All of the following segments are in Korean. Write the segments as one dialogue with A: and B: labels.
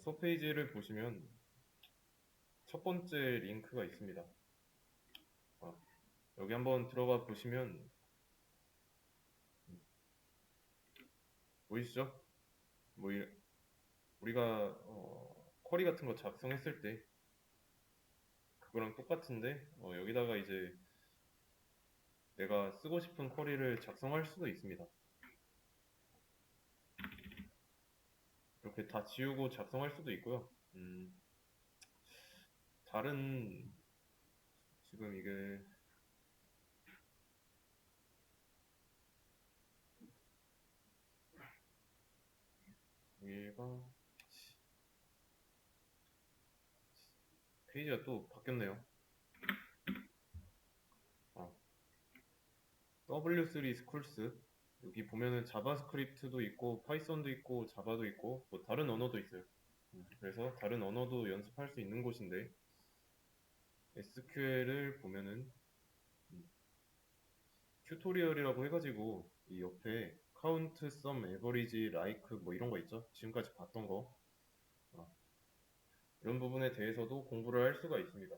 A: 수업 페이지를 보시면 첫 번째 링크가 있습니다. 어, 여기 한번 들어가 보시면 보이시죠? 뭐 우리가 쿼리 같은 거 작성했을 때 그거랑 똑같은데 여기다가 이제 내가 쓰고 싶은 쿼리를 작성할 수도 있습니다. 이렇게 다 지우고 작성할 수도 있고요. 다른 지금 이게 여기가 페이지가 또 바뀌었네요. W3 스쿨스 여기 보면은 자바스크립트도 있고 파이썬도 있고 자바도 있고 뭐 다른 언어도 있어요. 그래서 다른 언어도 연습할 수 있는 곳인데 SQL을 보면은 튜토리얼이라고 해가지고 이 옆에 count, sum, average, like 뭐 이런 거 있죠? 지금까지 봤던 거 이런 부분에 대해서도 공부를 할 수가 있습니다.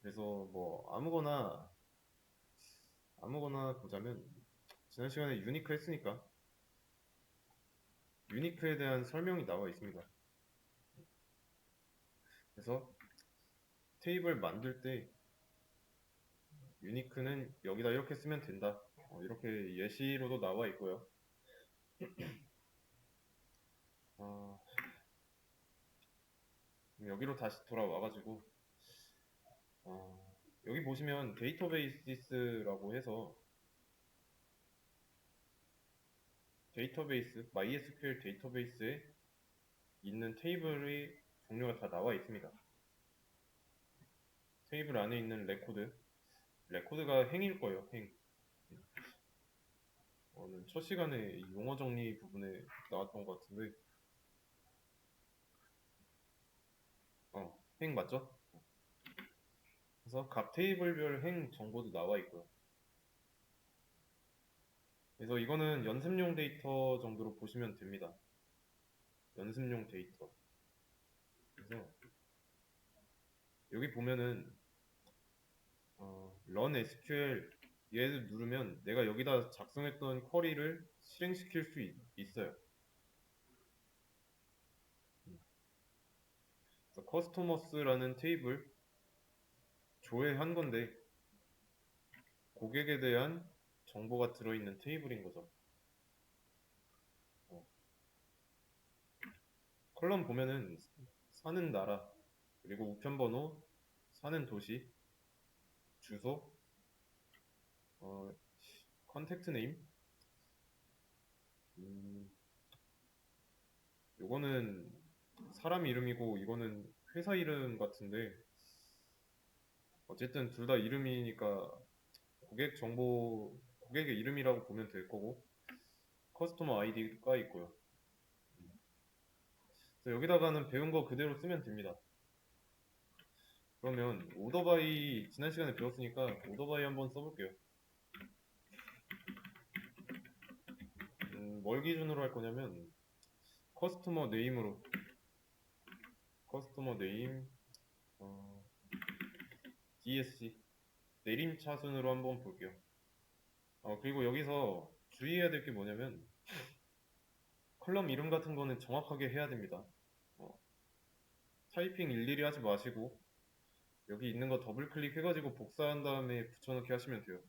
A: 그래서 뭐 아무거나 보자면 지난 시간에 유니크 했으니까 유니크에 대한 설명이 나와 있습니다. 그래서 테이블 만들 때 유니크는 여기다 이렇게 쓰면 된다. 이렇게 예시로도 나와 있고요. 어, 여기로 다시 돌아와가지고 여기 보시면 데이터베이스라고 해서 데이터베이스, MySQL 데이터베이스에 있는 테이블의 종류가 다 나와 있습니다. 테이블 안에 있는 레코드가 행일 거예요. 행. 첫 시간에 용어 정리 부분에 나왔던 것 같은데 행 맞죠? 그래서 각 테이블별 행 정보도 나와 있고요. 그래서 이거는 연습용 데이터 정도로 보시면 됩니다. 연습용 데이터. 그래서 여기 보면은 run SQL 얘를 누르면 내가 여기다 작성했던 쿼리를 실행시킬 수 있어요. 그래서 커스터머스라는 테이블 조회한 건데 고객에 대한 정보가 들어있는 테이블인 거죠. 컬럼 보면은 사는 나라 그리고 우편번호, 사는 도시, 주소, 컨택트 네임. 요거는 사람 이름이고 이거는 회사 이름 같은데 어쨌든 둘 다 이름이니까 고객의 이름이라고 보면 될 거고 커스터머 아이디가 있고요. 그래서 여기다가는 배운 거 그대로 쓰면 됩니다. 그러면 오더바이 지난 시간에 배웠으니까 오더바이 한번 써볼게요. 뭘 기준으로 할 거냐면 커스터머 네임으로 커스터머 네임 DSC 내림차 순으로 한번 볼게요. 그리고 여기서 주의해야 될 게 뭐냐면 컬럼 이름 같은 거는 정확하게 해야 됩니다. 타이핑 일일이 하지 마시고 여기 있는 거 더블 클릭해가지고 복사한 다음에 붙여넣기 하시면 돼요.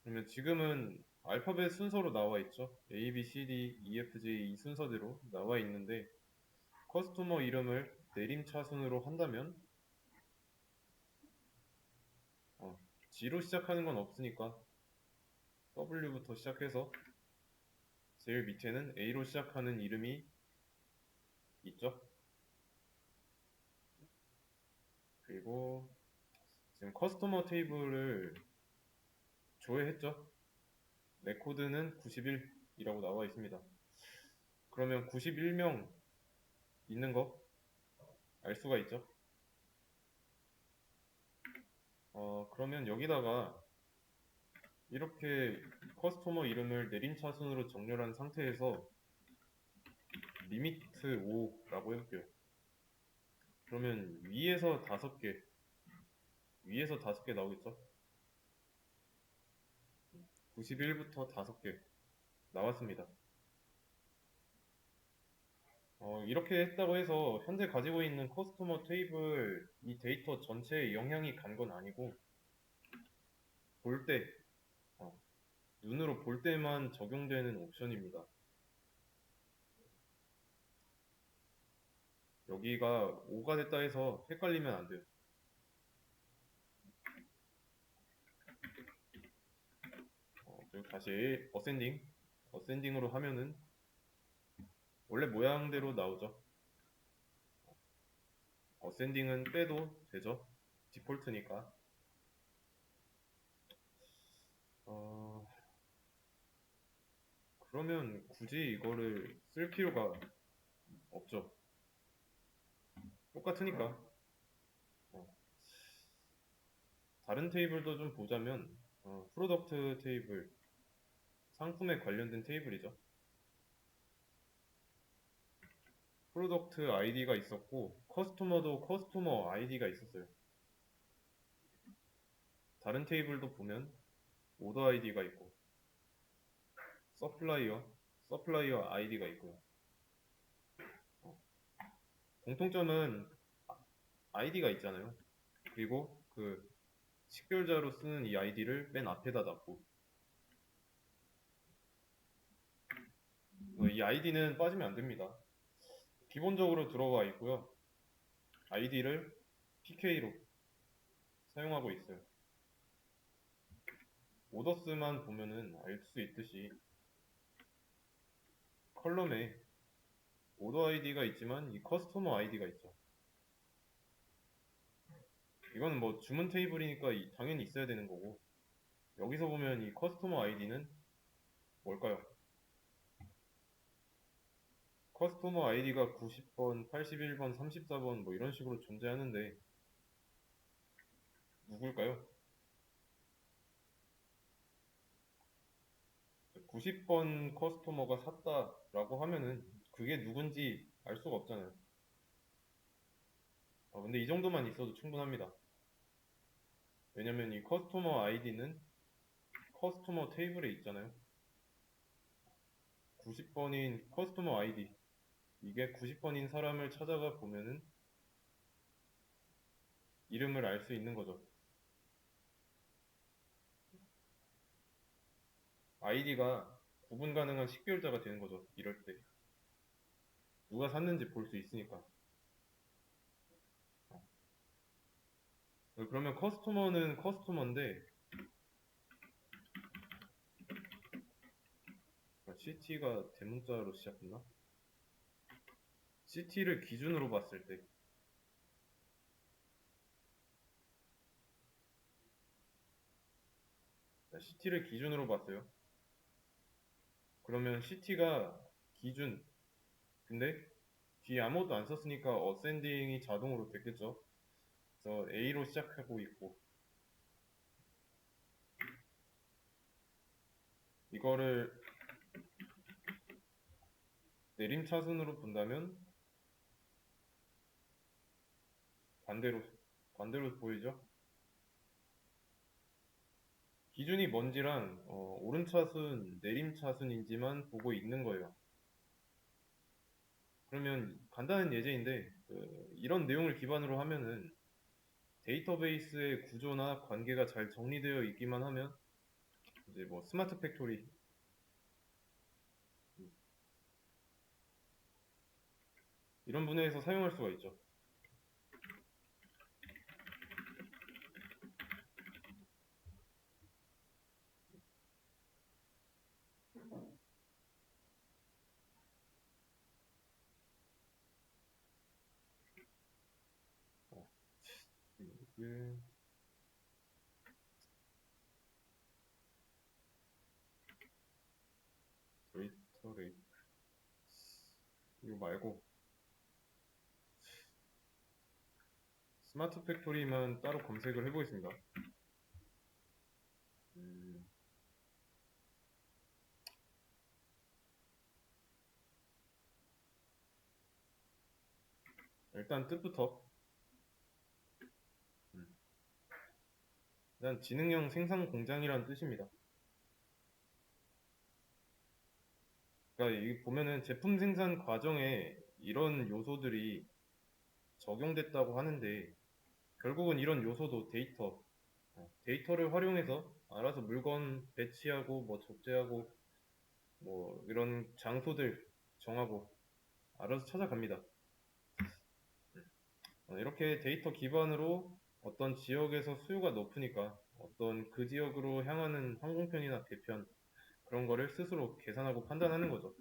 A: 그러면 지금은 알파벳 순서로 나와 있죠. A, B, C, D, E, F, G 이 순서대로 나와 있는데 커스터머 이름을 내림차순으로 한다면 G로 시작하는 건 없으니까 W부터 시작해서 제일 밑에는 A로 시작하는 이름이 있죠. 그리고 지금 커스터머 테이블을 조회했죠. 레코드는 91이라고 나와 있습니다. 그러면 91명 있는 거 알 수가 있죠. 그러면 여기다가 이렇게 커스터머 이름을 내림차순으로 정렬한 상태에서 리미트 5라고 해볼게요. 그러면 위에서 5개, 위에서 5개 나오겠죠? 91부터 5개 나왔습니다. 이렇게 했다고 해서 현재 가지고 있는 커스터머 테이블 이 데이터 전체에 영향이 간 건 아니고 볼 때, 어, 눈으로 볼 때만 적용되는 옵션입니다. 여기가 5가 됐다 해서 헷갈리면 안 돼요. 그리고 다시 어센딩으로 하면은 원래 모양대로 나오죠. 어센딩은 빼도 되죠. 디폴트니까. 어, 그러면 굳이 이거를 쓸 필요가 없죠. 똑같으니까. 어, 다른 테이블도 좀 보자면, 프로덕트 테이블, 상품에 관련된 테이블이죠. 프로덕트 아이디가 있었고, 커스토머도 커스토머 아이디가 있었어요. 다른 테이블도 보면, 오더 아이디가 있고, 서플라이어 아이디가 있고요. 공통점은 아이디가 있잖아요. 그리고 그 식별자로 쓰는 이 아이디를 맨 앞에다 놨고, 이 아이디는 빠지면 안 됩니다. 기본적으로 들어가 있고요. 아이디를 PK로 사용하고 있어요. 오더스만 보면은 알 수 있듯이 컬럼에 오더 아이디가 있지만 이 커스터머 아이디가 있죠. 이거는 뭐 주문 테이블이니까 당연히 있어야 되는 거고, 여기서 보면 이 커스터머 아이디는 뭘까요? 커스터머 아이디가 90번, 81번, 34번 뭐 이런 식으로 존재하는데 누굴까요? 90번 커스터머가 샀다라고 하면은 그게 누군지 알 수가 없잖아요. 근데 이 정도만 있어도 충분합니다. 왜냐면 이 커스터머 아이디는 커스터머 테이블에 있잖아요. 90번인 커스터머 아이디. 이게 90번인 사람을 찾아가 보면은 이름을 알 수 있는 거죠. 아이디가 구분 가능한 식별자가 되는 거죠. 이럴 때. 누가 샀는지 볼 수 있으니까. 그러면 커스터머는 커스터머인데, CT가 대문자로 시작했나? CT를 기준으로 봤을 때, CT를 기준으로 봤어요. 그러면 CT가 기준, 근데 뒤에 아무것도 안 썼으니까 어센딩이 자동으로 됐겠죠. 그래서 A로 시작하고 있고, 이거를 내림차순으로 본다면 반대로, 반대로 보이죠? 기준이 뭔지랑 오름차순, 내림차순인지만 보고 있는 거예요. 그러면 간단한 예제인데 이런 내용을 기반으로 하면은 데이터베이스의 구조나 관계가 잘 정리되어 있기만 하면 이제 뭐 스마트 팩토리 이런 분야에서 사용할 수가 있죠. 어, 이게 데이터 레이크 이거 말고 스마트 팩토리만 따로 검색을 해보겠습니다. 음, 일단 뜻부터. 일단 지능형 생산 공장이라는 뜻입니다. 그러니까 이 보면은 제품 생산 과정에 이런 요소들이 적용됐다고 하는데 결국은 이런 요소도 데이터를 활용해서 알아서 물건 배치하고 뭐 적재하고 뭐 이런 장소들 정하고 알아서 찾아갑니다. 이렇게 데이터 기반으로 어떤 지역에서 수요가 높으니까 어떤 그 지역으로 향하는 항공편이나 배편 그런 거를 스스로 계산하고 판단하는 거죠.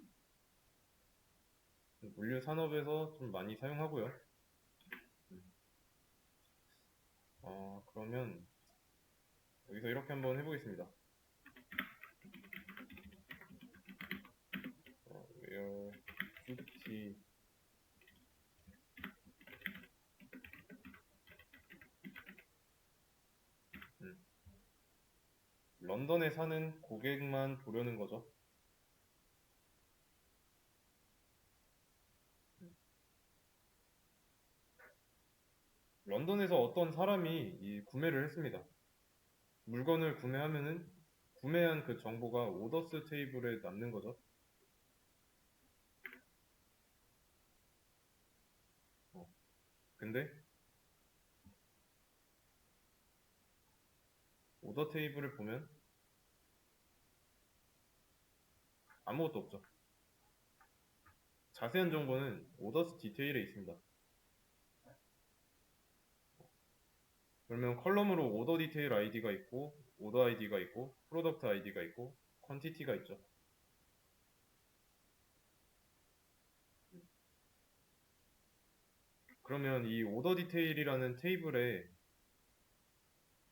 A: 물류 산업에서 좀 많이 사용하고요. 그러면 여기서 이렇게 한번 해보겠습니다. where 푸드티 런던에 사는 고객만 보려는 거죠. 런던에서 어떤 사람이 이 구매를 했습니다. 물건을 구매하면은 구매한 그 정보가 오더스 테이블에 남는 거죠. 근데 오더 테이블을 보면 아무것도 없죠. 자세한 정보는 오더스 디테일에 있습니다. 그러면 컬럼으로 오더 디테일 아이디가 있고, 오더 아이디가 있고, 프로덕트 아이디가 있고, 퀀티티가 있죠. 그러면 이 오더 디테일이라는 테이블에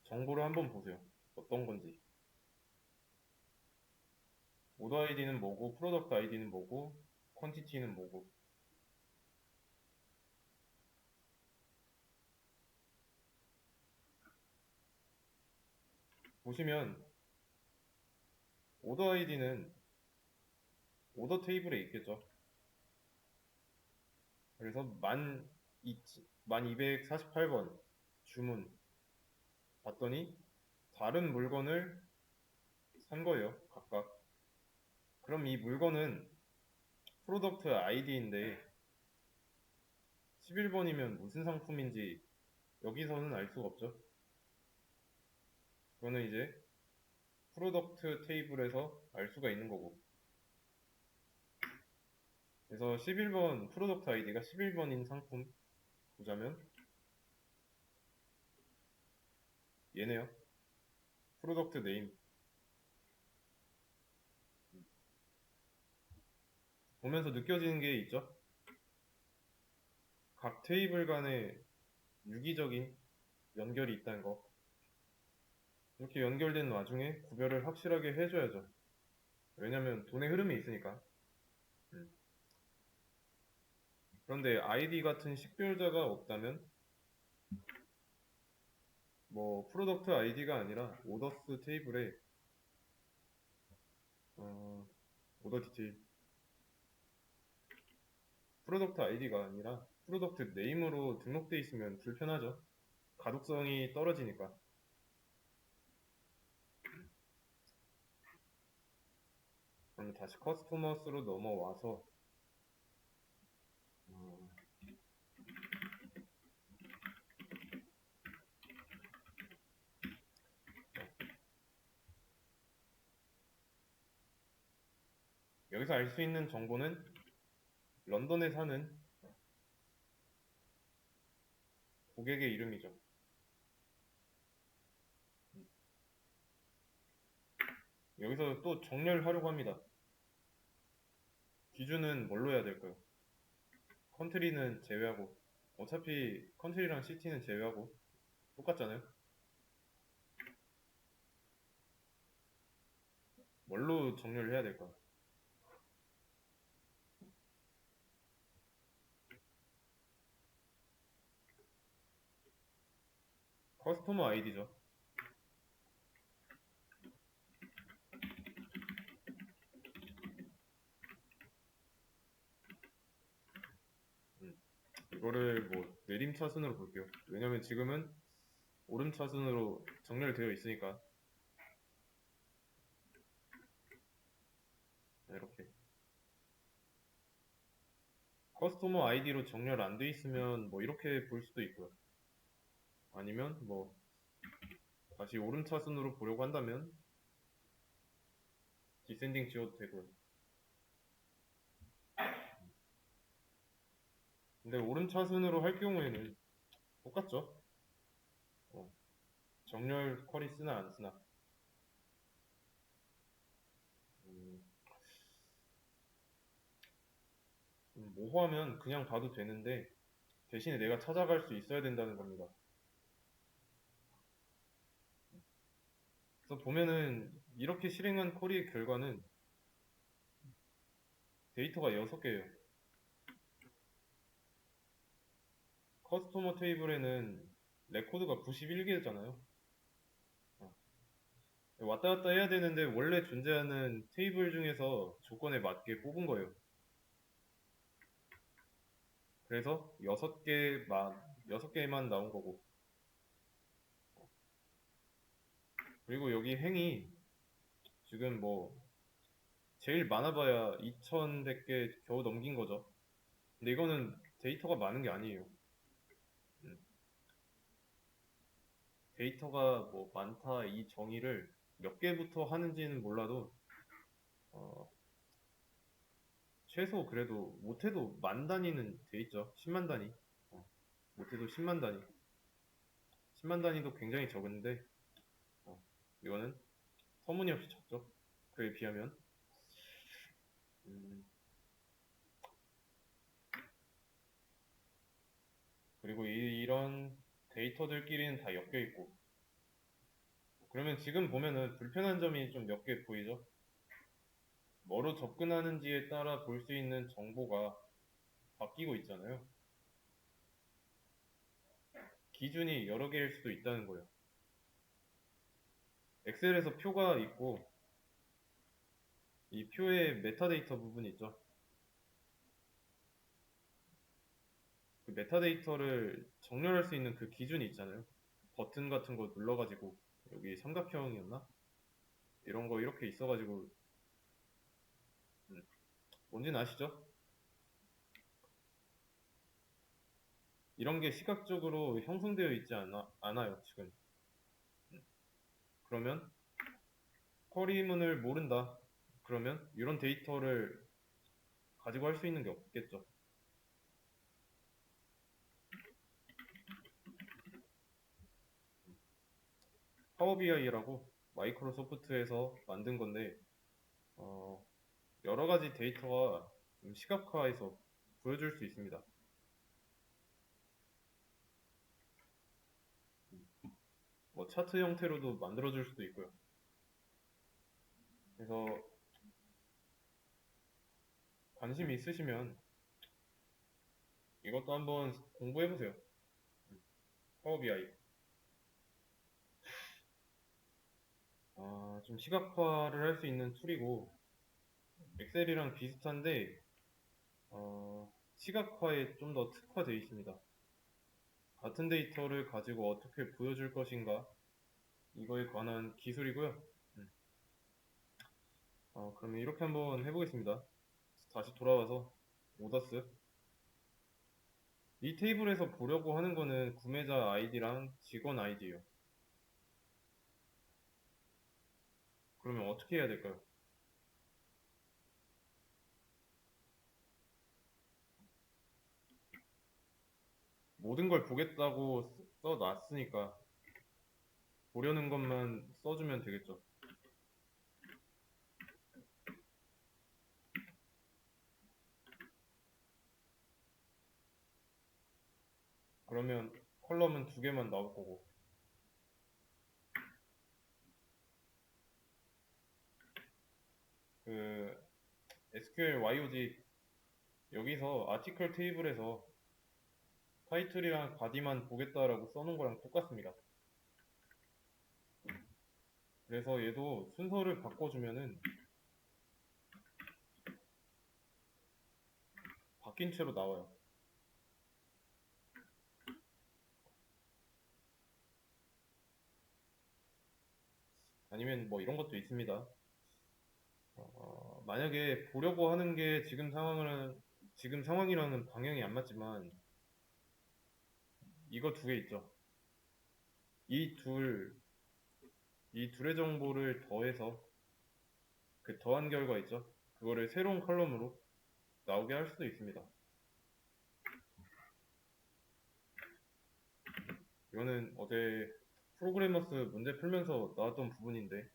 A: 정보를 한번 보세요. 어떤 건지. 오더 아이디는 뭐고, 프로덕트 아이디는 뭐고, 퀀티티는 뭐고. 보시면 오더 아이디는 오더 테이블에 있겠죠. 그래서 1248번 주문 봤더니 다른 물건을 산 거예요, 각각. 그럼 이 물건은 프로덕트 아이디인데 11번이면 무슨 상품인지 여기서는 알 수가 없죠. 그거는 이제 프로덕트 테이블에서 알 수가 있는 거고. 그래서 11번 프로덕트 아이디가 11번인 상품 보자면 얘네요. 프로덕트 네임. 보면서 느껴지는 게 있죠. 각 테이블 간에 유기적인 연결이 있다는 거. 이렇게 연결된 와중에 구별을 확실하게 해줘야죠. 왜냐면 돈의 흐름이 있으니까. 음. 그런데 아이디 같은 식별자가 없다면 뭐 프로덕트 아이디가 아니라 오더스 테이블에 오더 디테일 프로덕트 아이디가 아니라 프로덕트 네임으로 등록돼 있으면 불편하죠. 가독성이 떨어지니까. 그럼 다시 커스터머스로 넘어와서 어, 여기서 알 수 있는 정보는 런던에 사는 고객의 이름이죠. 여기서 또 정렬하려고 합니다. 기준은 뭘로 해야 될까요? 컨트리는 제외하고 어차피 컨트리랑 시티는 제외하고 똑같잖아요. 뭘로 정렬을 해야 될까요? 커스터머 아이디죠. 이거를 뭐 내림차순으로 볼게요. 왜냐면 지금은 오름차순으로 정렬되어 있으니까. 네, 이렇게 커스터머 아이디로 정렬 안 돼 있으면 뭐 이렇게 볼 수도 있고요. 아니면 뭐 다시 오름차순으로 보려고 한다면 디센딩 지워도 되고요. 근데 오름차순으로 할 경우에는 똑같죠? 어, 정렬 쿼리 쓰나 안 쓰나. 음, 모호하면 그냥 봐도 되는데 대신에 내가 찾아갈 수 있어야 된다는 겁니다. 그래서 보면은 이렇게 실행한 쿼리의 결과는 데이터가 6개예요. 커스터머 테이블에는 레코드가 91개잖아요. 왔다 갔다 해야 되는데 원래 존재하는 테이블 중에서 조건에 맞게 뽑은 거예요. 그래서 6개만 나온 거고. 그리고 여기 행이 지금 뭐 제일 많아봐야 2100개 겨우 넘긴 거죠. 근데 이거는 데이터가 많은 게 아니에요. 음, 데이터가 뭐 많다 이 정의를 몇 개부터 하는지는 몰라도 어, 최소 그래도 못해도 만 단위는 돼 있죠. 10만 단위. 못해도 10만 단위. 10만 단위도 굉장히 적은데 어, 이거는 터무니없이 적죠. 그에 비하면. 음, 그리고 이런 데이터들끼리는 다 엮여 있고. 그러면 지금 보면은 불편한 점이 좀 몇 개 보이죠? 뭐로 접근하는지에 따라 볼 수 있는 정보가 바뀌고 있잖아요. 기준이 여러 개일 수도 있다는 거예요. 엑셀에서 표가 있고 이 표에 메타데이터 부분이 있죠. 그 메타데이터를 정렬할 수 있는 그 기준이 있잖아요. 버튼 같은 거 눌러가지고 여기 삼각형이었나? 이런 거 이렇게 있어가지고 뭔지는 아시죠? 이런 게 시각적으로 형성되어 있지 않아요, 지금. 그러면 쿼리문을 모른다. 그러면 이런 데이터를 가지고 할 수 있는 게 없겠죠. 파워 BI라고 마이크로소프트에서 만든 건데 어, 여러 가지 데이터가 좀 시각화해서 보여줄 수 있습니다. 뭐 차트 형태로도 만들어줄 수도 있고요. 그래서 관심 있으시면 이것도 한번 공부해보세요. 파워 BI. 좀 시각화를 할 수 있는 툴이고 엑셀이랑 비슷한데 시각화에 좀 더 특화되어 있습니다. 같은 데이터를 가지고 어떻게 보여줄 것인가 이거에 관한 기술이고요. 음. 그러면 이렇게 한번 해보겠습니다. 다시 돌아와서 오더스 이 테이블에서 보려고 하는 거는 구매자 아이디랑 직원 아이디예요. 그러면 어떻게 해야 될까요? 모든 걸 보겠다고 써놨으니까 보려는 것만 써주면 되겠죠. 그러면 컬럼은 2개만 나올 거고 그 SQL YOG 여기서 아티클 테이블에서 타이틀이랑 바디만 보겠다라고 써놓은 거랑 똑같습니다. 그래서 얘도 순서를 바꿔주면은 바뀐 채로 나와요. 경우에는 뭐 이런 것도 있습니다. 만약에 보려고 하는 게 지금 상황이랑은 방향이 안 맞지만 이거 두 개 있죠. 이 둘, 이 둘의 정보를 더해서 그 더한 결과 있죠. 그거를 새로운 컬럼으로 나오게 할 수도 있습니다. 이거는 어제 프로그래머스 문제 풀면서 나왔던 부분인데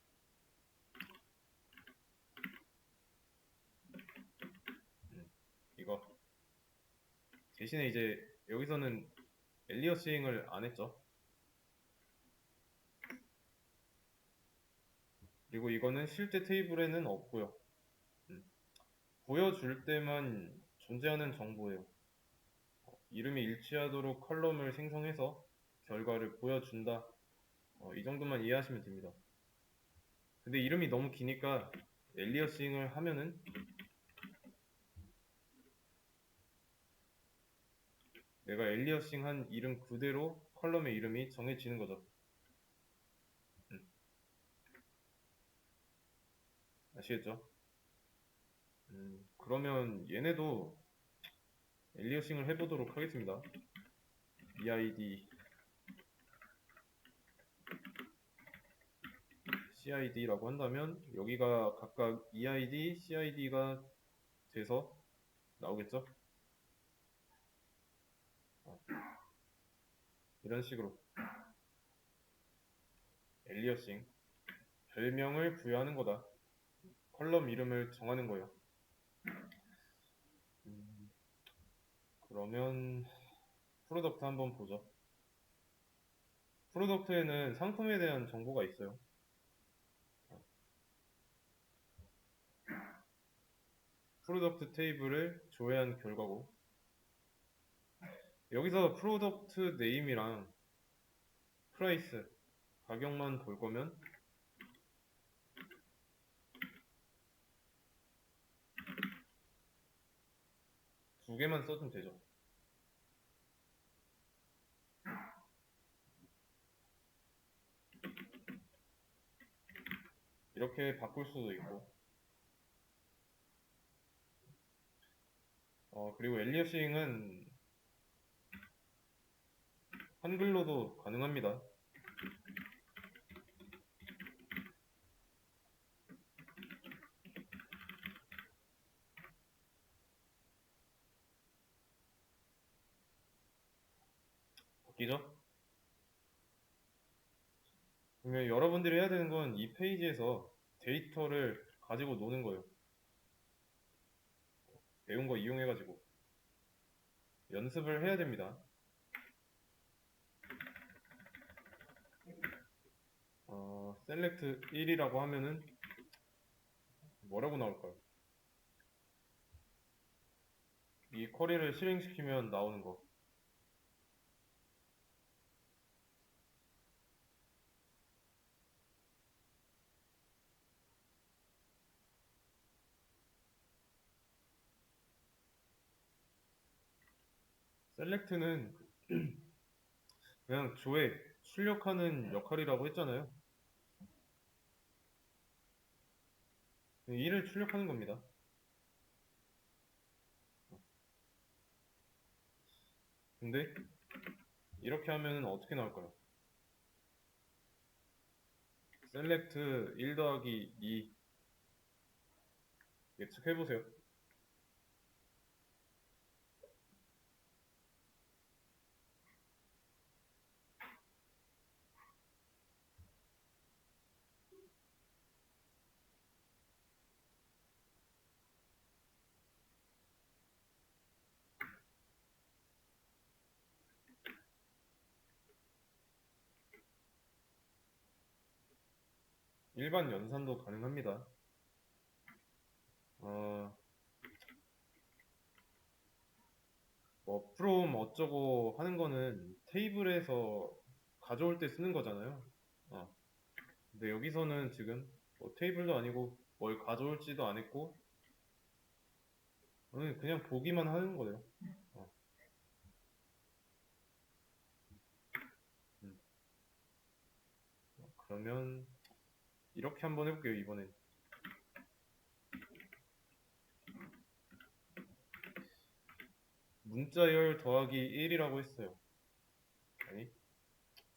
A: 이거 대신에 이제 여기서는 엘리어싱을 안 했죠. 그리고 이거는 실제 테이블에는 없고요. 보여줄 때만 존재하는 정보예요. 이름이 일치하도록 컬럼을 생성해서 결과를 보여준다. 이 정도만 이해하시면 됩니다. 근데 이름이 너무 기니까 엘리어싱을 하면은 내가 엘리어싱 한 이름 그대로 컬럼의 이름이 정해지는 거죠. 아시겠죠? 그러면 얘네도 엘리어싱을 해보도록 하겠습니다. EID, CID라고 한다면 여기가 각각 EID, CID가 돼서 나오겠죠? 이런 식으로 엘리어싱 별명을 부여하는 거다. 컬럼 이름을 정하는 거예요. 그러면 프로덕트 한번 보죠. 프로덕트에는 상품에 대한 정보가 있어요. 프로덕트 테이블을 조회한 결과고 여기서 프로덕트 네임이랑 프라이스 가격만 볼 거면 두 개만 써주면 되죠. 이렇게 바꿀 수도 있고 그리고 엘리어싱은 한글로도 가능합니다. 바뀌죠? 그러면 여러분들이 해야 되는 건 이 페이지에서 데이터를 가지고 노는 거예요. 배운 거 이용해가지고 연습을 해야 됩니다. select 1이라고 하면은 뭐라고 나올까요? 이 쿼리를 실행시키면 나오는 거. select는 그냥 조회, 출력하는 역할이라고 했잖아요. 일을 출력하는 겁니다. 근데 이렇게 하면 어떻게 나올까요? select 1 더하기 2 예측해보세요. 일반 연산도 가능합니다. 뭐 from 어쩌고 하는 거는 테이블에서 가져올 때 쓰는 거잖아요. 근데 여기서는 지금 뭐 테이블도 아니고 뭘 가져올지도 안 했고 그냥 보기만 하는 거예요. 그러면 이렇게 한번 해볼게요. 이번엔 문자열 더하기 1이라고 했어요. 아니,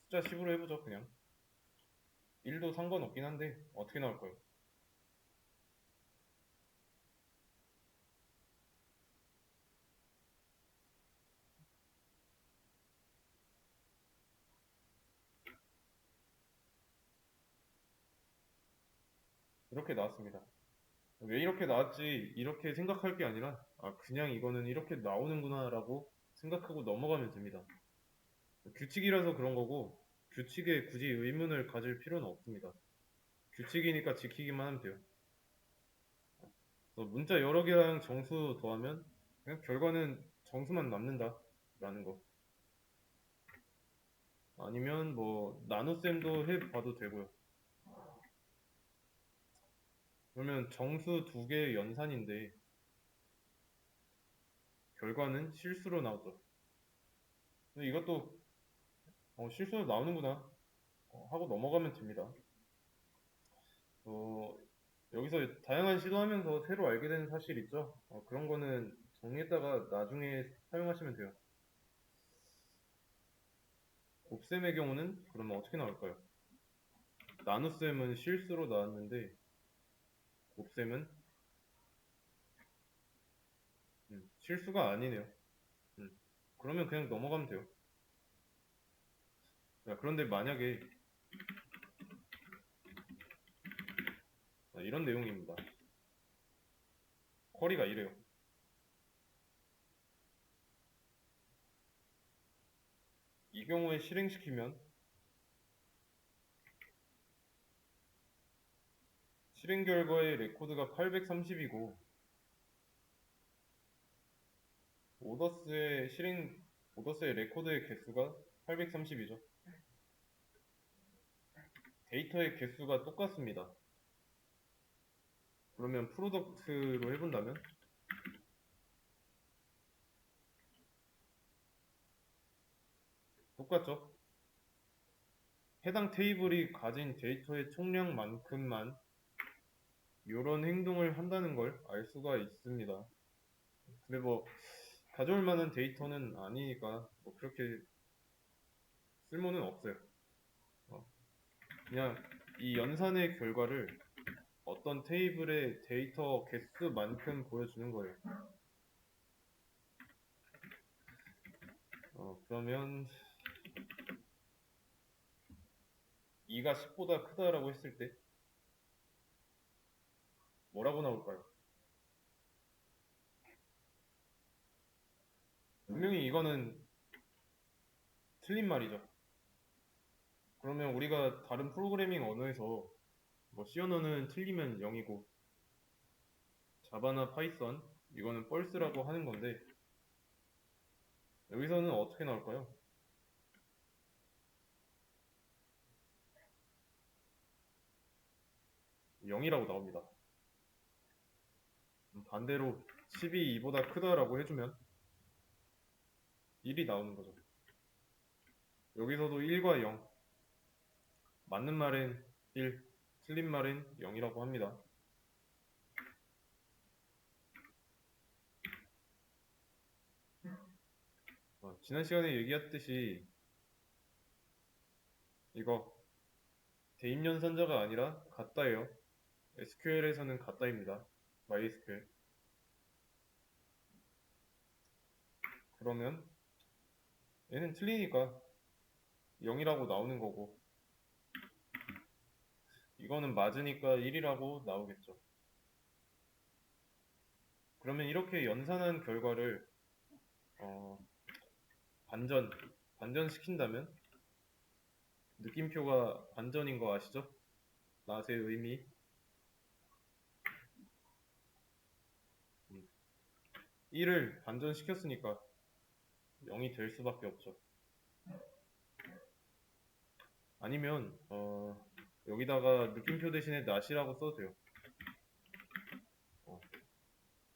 A: 숫자 10으로 해보죠. 그냥 1도 상관없긴 한데 어떻게 나올까요? 이렇게 나왔습니다. 왜 이렇게 나왔지 이렇게 생각할 게 아니라 그냥 이거는 이렇게 나오는구나 라고 생각하고 넘어가면 됩니다. 규칙이라서 그런 거고 규칙에 굳이 의문을 가질 필요는 없습니다. 규칙이니까 지키기만 하면 돼요. 문자 여러 개랑 정수 더하면 그냥 결과는 정수만 남는다 라는 거. 아니면 뭐 나눗셈도 해봐도 되고요. 그러면 정수 두 개의 연산인데 결과는 실수로 나오죠. 근데 이것도 실수로 나오는구나 하고 넘어가면 됩니다. 어, 여기서 다양한 시도하면서 새로 알게 되는 사실 있죠? 그런 거는 정리했다가 나중에 사용하시면 돼요. 곱셈의 경우는 그러면 어떻게 나올까요? 나눗셈은 실수로 나왔는데 곱셈은 실수가 아니네요. 그러면 그냥 넘어가면 돼요. 자, 그런데 만약에 이런 내용입니다. 쿼리가 이래요. 이 경우에 실행시키면 실행 결과의 레코드가 830이고 오더스의 레코드의 개수가 830이죠. 데이터의 개수가 똑같습니다. 그러면 프로덕트로 해본다면 똑같죠? 해당 테이블이 가진 데이터의 총량만큼만 이런 행동을 한다는 걸 알 수가 있습니다. 근데 뭐 가져올 만한 데이터는 아니니까 뭐 그렇게 쓸모는 없어요. 그냥 이 연산의 결과를 어떤 테이블의 데이터 개수만큼 보여주는 거예요. 그러면 2가 10보다 크다라고 했을 때 뭐라고 나올까요? 분명히 이거는 틀린 말이죠. 그러면 우리가 다른 프로그래밍 언어에서 뭐 C 언어는 틀리면 0이고 자바나 파이썬 이거는 펄스라고 하는 건데 여기서는 어떻게 나올까요? 0이라고 나옵니다. 반대로 10이 2보다 크다라고 해주면 1이 나오는 거죠. 여기서도 1과 0 맞는 말은 1, 틀린 말은 0이라고 합니다. 지난 시간에 얘기했듯이 이거 대입 연산자가 아니라 같다예요. SQL에서는 같다입니다. MySQL. 그러면 얘는 틀리니까 0이라고 나오는 거고 이거는 맞으니까 1이라고 나오겠죠. 그러면 이렇게 연산한 결과를 반전시킨다면 느낌표가 반전인 거 아시죠? 낫의 의미 1을 반전시켰으니까 0이 될 수밖에 없죠. 아니면 여기다가 느낌표 대신에 낫이라고 써도 돼요.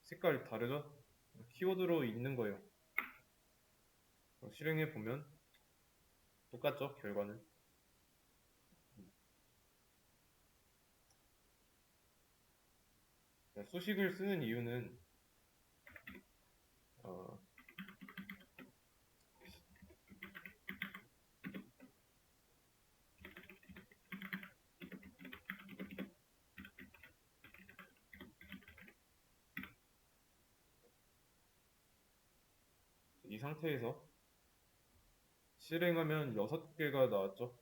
A: 색깔 다르죠? 키워드로 있는 거예요. 실행해 보면 똑같죠? 결과는. 수식을 쓰는 이유는 어, 이 상태에서 실행하면 6개가 나왔죠.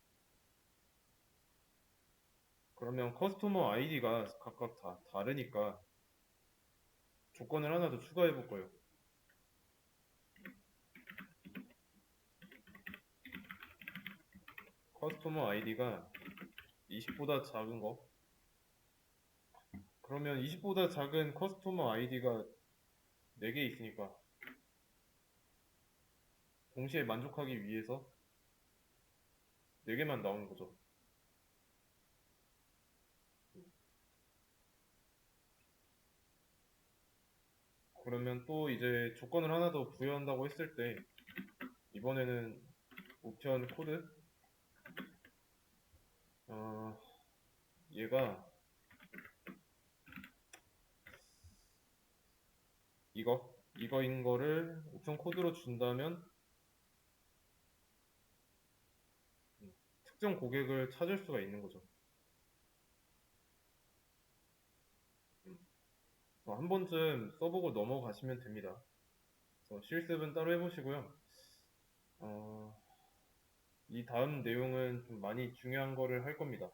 A: 그러면 커스터머 아이디가 각각 다 다르니까 조건을 하나 더 추가해 볼 거예요. 커스터머 아이디가 20보다 작은 거. 그러면 20보다 작은 커스터머 아이디가 4개 있으니까 동시에 만족하기 위해서 4개만 나오는 거죠. 그러면 또 이제 조건을 하나 더 부여한다고 했을 때 이번에는 우편 코드 어, 얘가 이거인 거를 우편 코드로 준다면 특정 고객을 찾을 수가 있는 거죠. 한 번쯤 써보고 넘어가시면 됩니다. 그래서 실습은 따로 해보시고요. 이 다음 내용은 좀 많이 중요한 거를 할 겁니다.